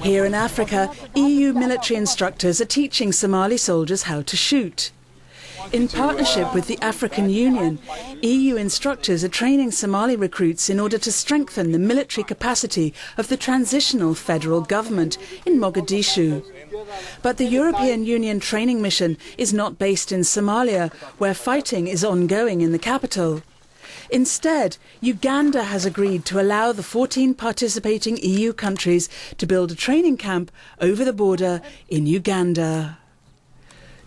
Here in Africa, EU military instructors are teaching Somali soldiers how to shoot. In partnership with the African Union, EU instructors are training Somali recruits in order to strengthen the military capacity of the Transitional Federal Government in Mogadishu. But the European Union training mission is not based in Somalia, where fighting is ongoing in the capital. Instead, Uganda has agreed to allow the 14 participating EU countries to build a training camp over the border in Uganda.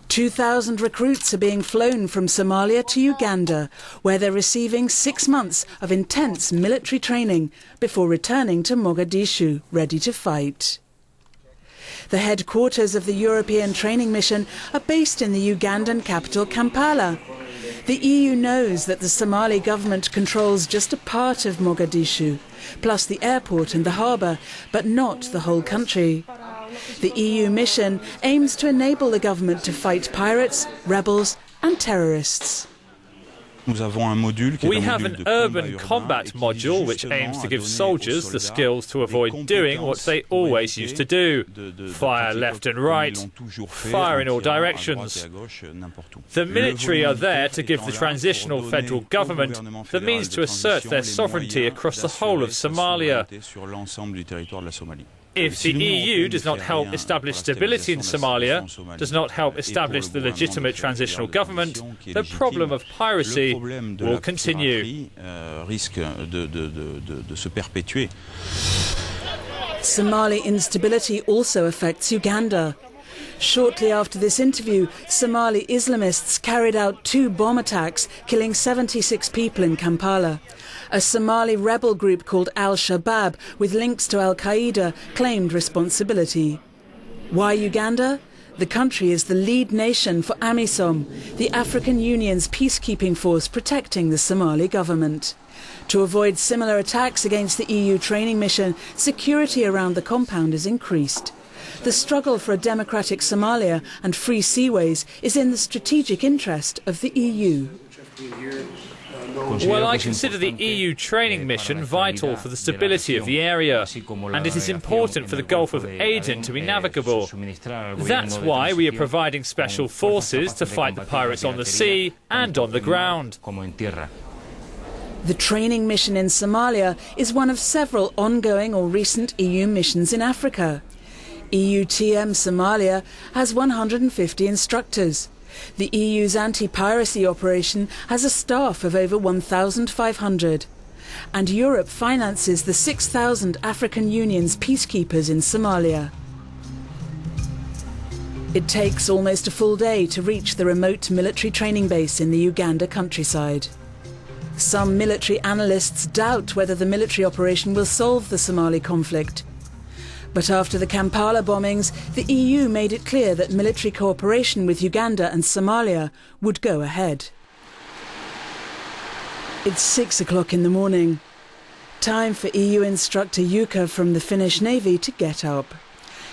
2,000 recruits are being flown from Somalia to Uganda, where they're receiving 6 months of intense military training before returning to Mogadishu, ready to fight. The headquarters of the European training mission are based in the Ugandan capital, Kampala. The EU knows that the Somali government controls just a part of Mogadishu, plus the airport and the harbour, but not the whole country. The EU mission aims to enable the government to fight pirates, rebels and terrorists. We have an urban combat module which aims to give soldiers the skills to avoid doing what they always used to do: fire left and right, fire in all directions. The military are there to give the Transitional Federal Government the means to assert their sovereignty across the whole of Somalia. If the EU does not help establish stability in Somalia, does not help establish the legitimate transitional government, the problem of piracy will continue. Somali instability also affects Uganda. Shortly after this interview, Somali Islamists carried out 2 bomb attacks, killing 76 people in Kampala. A Somali rebel group called Al-Shabaab, with links to Al-Qaeda, claimed responsibility. Why Uganda? The country is the lead nation for AMISOM, the African Union's peacekeeping force protecting the Somali government. To avoid similar attacks against the EU training mission, security around the compound is increased. The struggle for a democratic Somalia and free seaways is in the strategic interest of the EU. Well, I consider the EU training mission vital for the stability of the area, and it is important for the Gulf of Aden to be navigable. That's why we are providing special forces to fight the pirates on the sea and on the ground. The training mission in Somalia is one of several ongoing or recent EU missions in Africa. EUTM Somalia has 150 instructors. The EU's anti-piracy operation has a staff of over 1,500. And Europe finances the 6,000 African Union's peacekeepers in Somalia. It takes almost a full day to reach the remote military training base in the Uganda countryside. Some military analysts doubt whether the military operation will solve the Somali conflict. But after the Kampala bombings, the EU made it clear that military cooperation with Uganda and Somalia would go ahead. It's 6 o'clock in the morning. Time for EU instructor Jukka from the Finnish Navy to get up.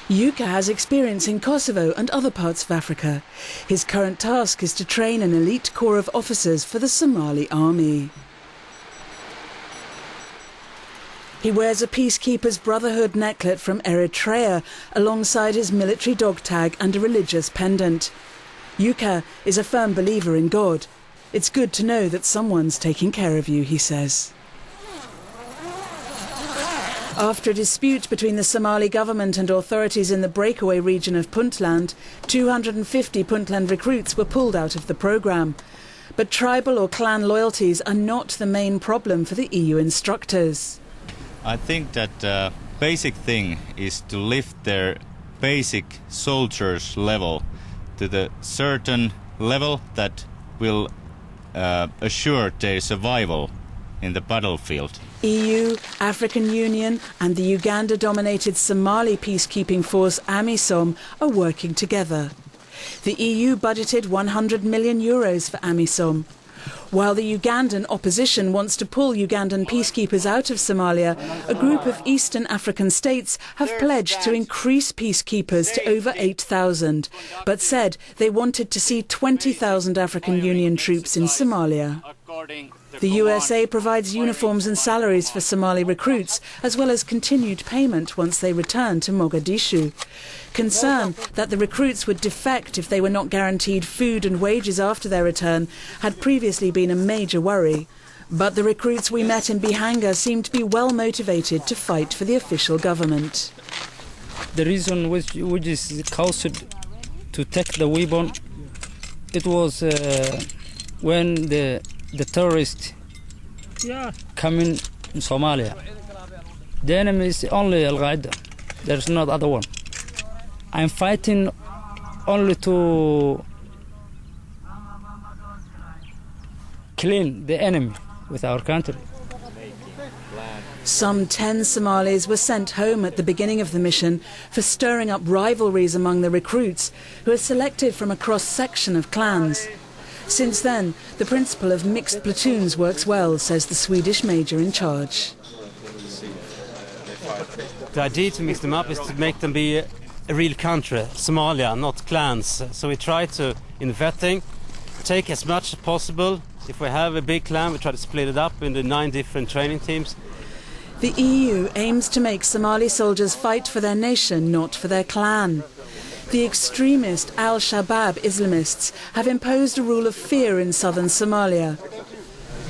Jukka has experience in Kosovo and other parts of Africa. His current task is to train an elite corps of officers for the Somali army. He wears a Peacekeepers Brotherhood necklet from Eritrea alongside his military dog tag and a religious pendant. Jukka is a firm believer in God. It's good to know that someone's taking care of you, he says. After a dispute between the Somali government and authorities in the breakaway region of Puntland, 250 Puntland recruits were pulled out of the programme. But tribal or clan loyalties are not the main problem for the EU instructors. I think that the basic thing is to lift their basic soldiers' level to the certain level that will assure their survival in the battlefield. EU, African Union and the Uganda-dominated Somali peacekeeping force AMISOM are working together. The EU budgeted €100 million for AMISOM. While the Ugandan opposition wants to pull Ugandan peacekeepers out of Somalia, a group of Eastern African states have pledged to increase peacekeepers to over 8,000, but said they wanted to see 20,000 African Union troops in Somalia. The USA provides uniforms and salaries for Somali recruits, as well as continued payment once they return to Mogadishu. Concern that the recruits would defect if they were not guaranteed food and wages after their return had previously been a major worry. But the recruits we met in Bihanga seemed to be well motivated to fight for the official government. The reason which is caused to take the weapon, it was when the terrorists coming in Somalia. The enemy is only Al-Qaeda. There's no other one. I'm fighting only to clean the enemy with our country. Some 10 Somalis were sent home at the beginning of the mission for stirring up rivalries among the recruits, who are selected from a cross-section of clans. Since then, the principle of mixed platoons works well, says the Swedish major in charge. The idea to mix them up is to make them be a real country, Somalia, not clans. So we try to, in vetting, take as much as possible. If we have a big clan, we try to split it up into 9 different training teams. The EU aims to make Somali soldiers fight for their nation, not for their clan. The extremist Al-Shabaab Islamists have imposed a rule of fear in southern Somalia.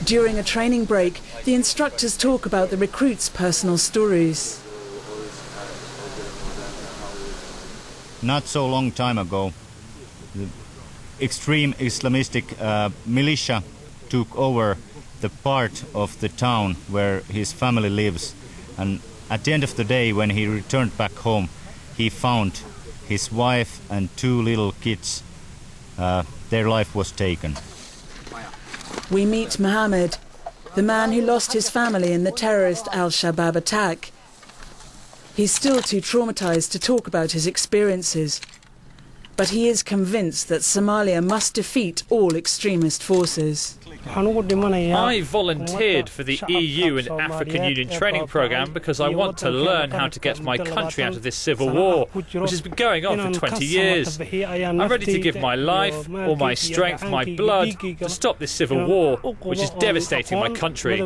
During a training break, the instructors talk about the recruits' personal stories. Not so long time ago, the extreme Islamistic militia took over the part of the town where his family lives, and at the end of the day, when he returned back home, he found his wife and 2 little kids. Their life was taken. We meet Mohammed, the man who lost his family in the terrorist Al-Shabaab attack. He's still too traumatized to talk about his experiences, but he is convinced that Somalia must defeat all extremist forces. I volunteered for the EU and African Union training programme because I want to learn how to get my country out of this civil war, which has been going on for 20 years. I'm ready to give my life, all my strength, my blood, to stop this civil war, which is devastating my country.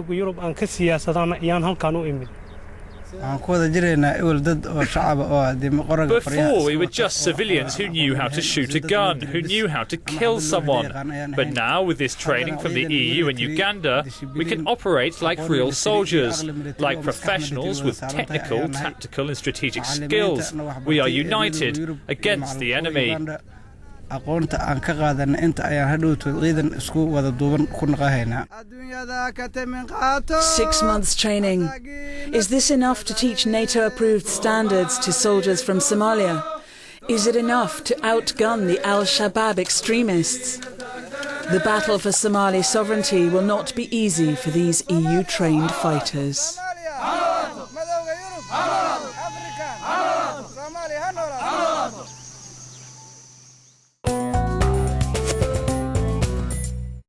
Before, we were just civilians who knew how to shoot a gun, who knew how to kill someone. But now, with this training from the EU and Uganda, we can operate like real soldiers, like professionals with technical, tactical and strategic skills. We are united against the enemy. 6 months training. Is this enough to teach NATO-approved standards to soldiers from Somalia? Is it enough to outgun the Al-Shabaab extremists? The battle for Somali sovereignty will not be easy for these EU-trained fighters.